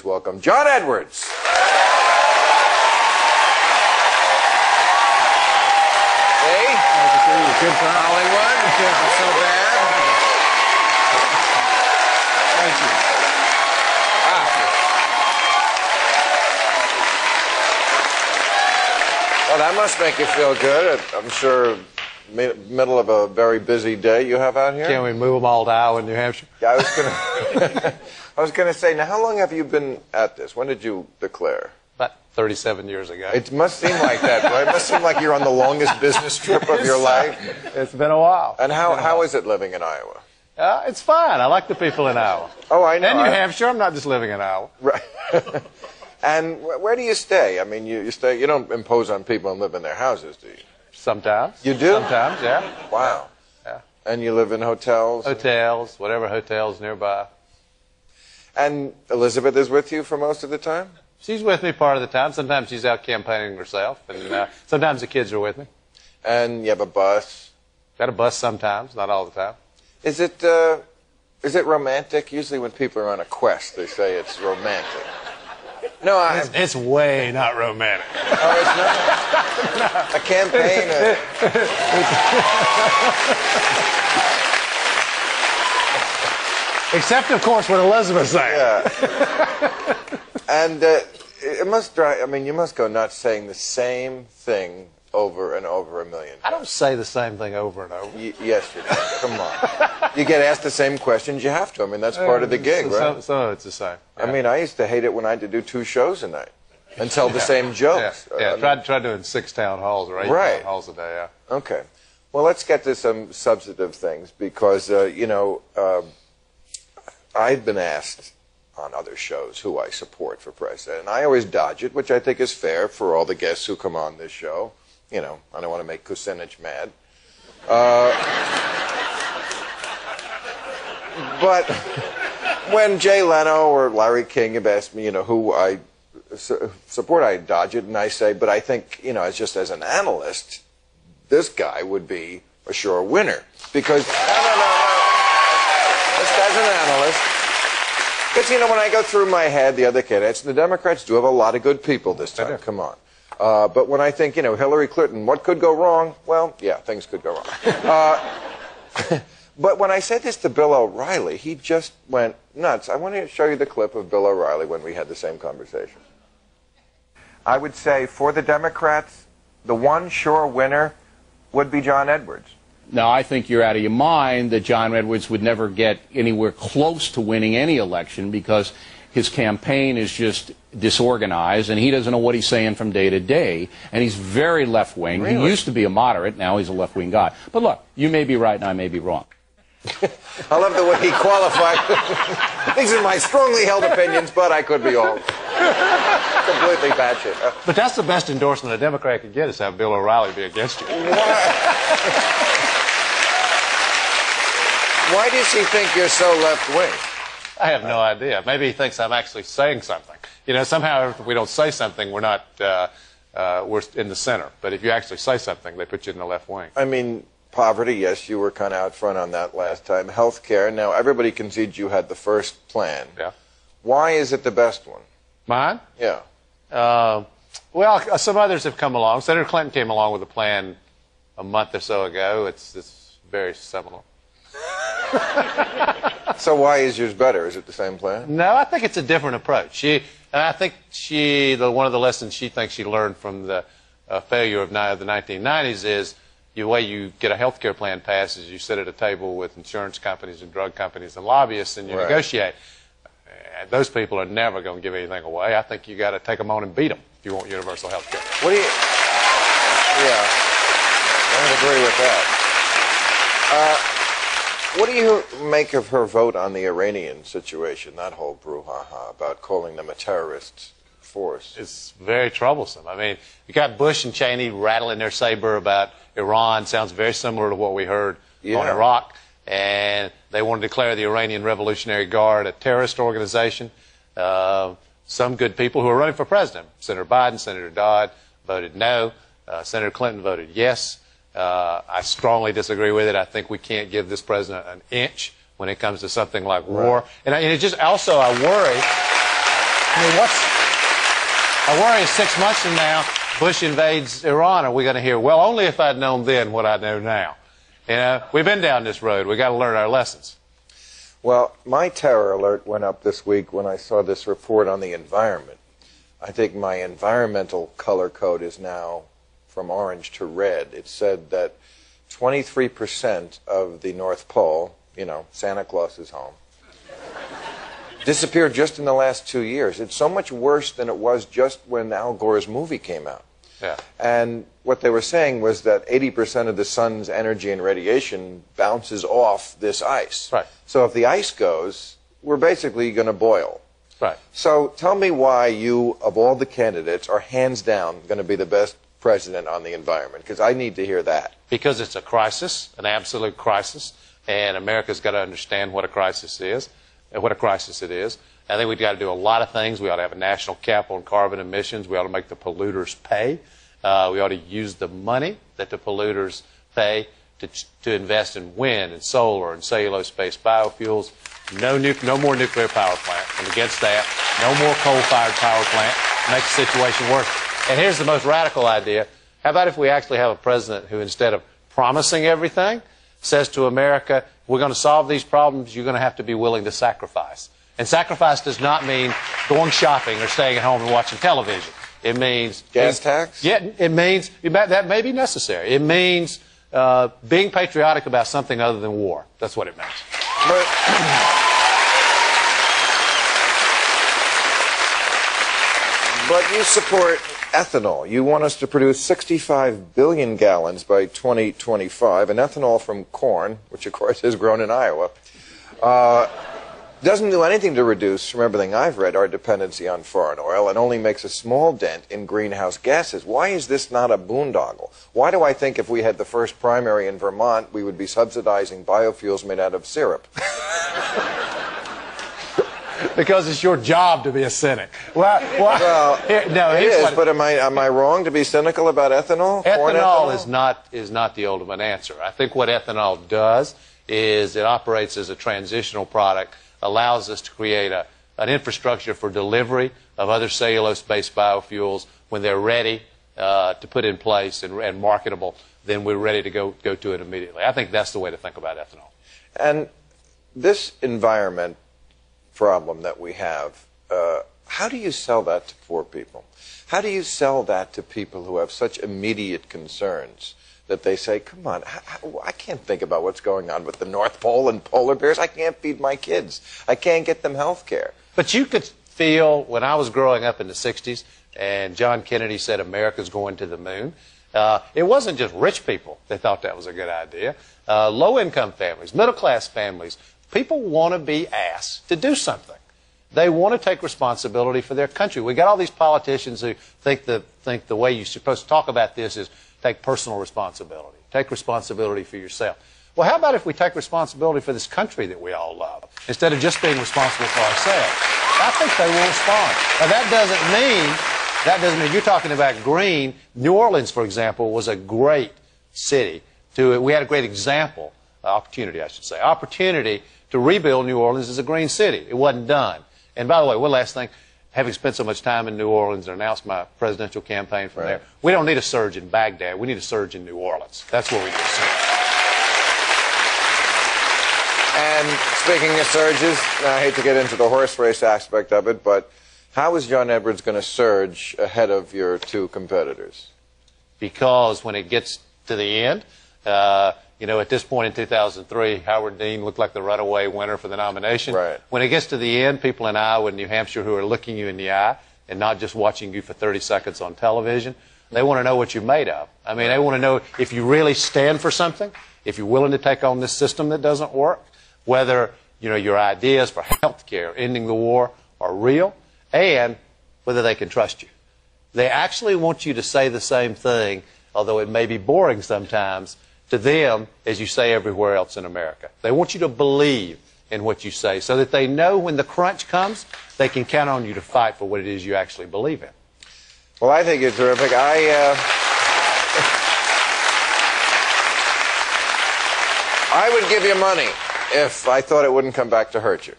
Welcome, John Edwards. Hey, nice to see you. Good for Hollywood. Not so bad. Thank you. Well, that must make you feel good. I'm sure middle of a very busy day you have out here. Can we move them all to Iowa, New Hampshire? Yeah, I was gonna say, now how long have you been at this? When did you declare? About 37 years ago. It must seem like that, right? It must seem like you're on the longest business trip of your life. It's been a while. And how is it living in Iowa? It's fine. I like the people in Iowa. Oh, I know. And New Hampshire. I'm not just living in Iowa. Right. And where do you stay? I mean, you don't impose on people and live in their houses, do you? Sometimes. You do? Sometimes, yeah. Wow. Yeah. And you live in hotels? Hotels, whatever hotels nearby. And Elizabeth is with you for most of the time? She's with me part of the time. Sometimes she's out campaigning herself, and sometimes the kids are with me. And you have a bus? Got a bus sometimes, not all the time. Is it romantic? Usually when people are on a quest, they say it's romantic. No, it's way not romantic. Oh, it's not? A campaign? Except, of course, what Elizabeth's saying. Yeah. And it must drive, I mean, you must go nuts saying the same thing over and over a million times. I don't say the same thing over and over. Yes, you do. Come on. You get asked the same questions, you have to. I mean, that's part of the gig, right? Some of it's the same. Yeah. I mean, I used to hate it when I had to do 2 shows a night and tell the same jokes. Yeah, try doing 6 town halls or 8 town halls a day, yeah. Okay. Well, let's get to some substantive things because, I've been asked on other shows who I support for president, and I always dodge it, which I think is fair for all the guests who come on this show. You know, I don't want to make Kucinich mad. But when Jay Leno or Larry King have asked me, who I support, I dodge it, and I say, but I think, it's just as an analyst, this guy would be a sure winner. Because, no. Just as an analyst. Because, when I go through my head the other candidates, the Democrats do have a lot of good people this time. Come on. But when I think, Hillary Clinton, what could go wrong? Well, yeah, things could go wrong. But when I said this to Bill O'Reilly, he just went nuts. I want to show you the clip of Bill O'Reilly when we had the same conversation. I would say for the Democrats, the one sure winner would be John Edwards. Now, I think you're out of your mind that John Edwards would never get anywhere close to winning any election because his campaign is just disorganized, and he doesn't know what he's saying from day to day, and he's very left-wing. Really? He used to be a moderate. Now he's a left-wing guy. But look, you may be right and I may be wrong. I love the way he qualified. These are my strongly held opinions, but I could be all completely batshit. But that's the best endorsement a Democrat could get, is have Bill O'Reilly be against you. Why does he think you're so left-wing? I have no idea. Maybe he thinks I'm actually saying something. Somehow if we don't say something, we're not, we're in the center. But if you actually say something, they put you in the left wing. I mean, poverty, yes, you were kind of out front on that last time. Health care, now everybody concedes you had the first plan. Yeah. Why is it the best one? Mine? Yeah. Well, some others have come along. Senator Clinton came along with a plan a month or so ago. It's very seminal. So why is yours better? Is it the same plan? No, I think it's a different approach. I think one of the lessons she thinks she learned from the failure of the 1990s is the way you get a health care plan passed is you sit at a table with insurance companies and drug companies and lobbyists and you negotiate. And those people are never going to give anything away. I think you got to take them on and beat them if you want universal health care. What do you... Yeah, I would agree with that. What do you make of her vote on the Iranian situation, that whole brouhaha about calling them a terrorist force? It's very troublesome. I mean, you got Bush and Cheney rattling their saber about Iran. Sounds very similar to what we heard on Iraq. And they want to declare the Iranian Revolutionary Guard a terrorist organization. Some good people who are running for president, Senator Biden, Senator Dodd, voted no. Senator Clinton voted yes. I strongly disagree with it. I think we can't give this president an inch when it comes to something like war. And it just also, I worry. I mean, I worry is 6 months from now, Bush invades Iran. Are we going to hear, well, only if I'd known then what I know now? You know, we've been down this road. We've got to learn our lessons. Well, my terror alert went up this week when I saw this report on the environment. I think my environmental color code is now from orange to red. It said that 23% of the North Pole, you know, Santa Claus's home, disappeared just in the last 2 years. It's so much worse than it was just when Al Gore's movie came out. Yeah. And what they were saying was that 80% of the sun's energy and radiation bounces off this ice. Right. So if the ice goes, we're basically going to boil. Right. So tell me why you, of all the candidates, are hands down going to be the best president on the environment, because I need to hear that. Because it's a crisis, an absolute crisis, and America's got to understand what a crisis is, and what a crisis it is. I think we've got to do a lot of things. We ought to have a national cap on carbon emissions. We ought to make the polluters pay. We ought to use the money that the polluters pay to invest in wind and solar and cellulose-based biofuels. No more nuclear power plant. I'm against that. No more coal-fired power plant. Makes the situation worse. And here's the most radical idea. How about if we actually have a president who, instead of promising everything, says to America, we're going to solve these problems, you're going to have to be willing to sacrifice. And sacrifice does not mean going shopping or staying at home and watching television. It means... Gas tax? Yeah, it means... That may be necessary. It means being patriotic about something other than war. That's what it means. But you support ethanol. You want us to produce 65 billion gallons by 2025, and ethanol from corn, which of course is grown in Iowa, doesn't do anything to reduce, from everything I've read, our dependency on foreign oil, and only makes a small dent in greenhouse gases. Why is this not a boondoggle? Why do I think if we had the first primary in Vermont, we would be subsidizing biofuels made out of syrup? Because it's your job to be a cynic. Well, it is, but am I wrong to be cynical about ethanol? Ethanol is not the ultimate answer. I think what ethanol does is it operates as a transitional product, allows us to create an infrastructure for delivery of other cellulose-based biofuels. When they're ready to put in place and marketable, then we're ready to go to it immediately. I think that's the way to think about ethanol. And this environment problem that we have, how do you sell that to poor people? How do you sell that to people who have such immediate concerns that they say, come on, I can't think about what's going on with the North Pole and polar bears. I can't feed my kids. I can't get them health care. But you could feel, when I was growing up in the 60s and John Kennedy said America's going to the moon, it wasn't just rich people that thought that was a good idea. Low-income families, middle-class families, people want to be asked to do something. They want to take responsibility for their country. We got all these politicians who think the way you're supposed to talk about this is take personal responsibility. Take responsibility for yourself. Well, how about if we take responsibility for this country that we all love, instead of just being responsible for ourselves? I think they will respond. Now, that doesn't mean you're talking about green. New Orleans, for example, was a great city. We had a great opportunity to rebuild New Orleans as a green city. It wasn't done. And by the way, one last thing. Having spent so much time in New Orleans and announced my presidential campaign from there, we don't need a surge in Baghdad. We need a surge in New Orleans. That's where we need a surge. And speaking of surges, I hate to get into the horse race aspect of it, but how is John Edwards going to surge ahead of your two competitors? Because when it gets to the end, at this point in 2003, Howard Dean looked like the runaway winner for the nomination. Right. When it gets to the end, people in Iowa and New Hampshire who are looking you in the eye and not just watching you for 30 seconds on television, they want to know what you're made of. I mean, they want to know if you really stand for something, if you're willing to take on this system that doesn't work, whether your ideas for health care, ending the war, are real, and whether they can trust you. They actually want you to say the same thing, although it may be boring sometimes, to them as you say everywhere else in America. They want you to believe in what you say so that they know when the crunch comes, they can count on you to fight for what it is you actually believe in. Well, I think you're terrific. I would give you money if I thought it wouldn't come back to hurt you.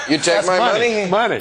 You take my money? Money.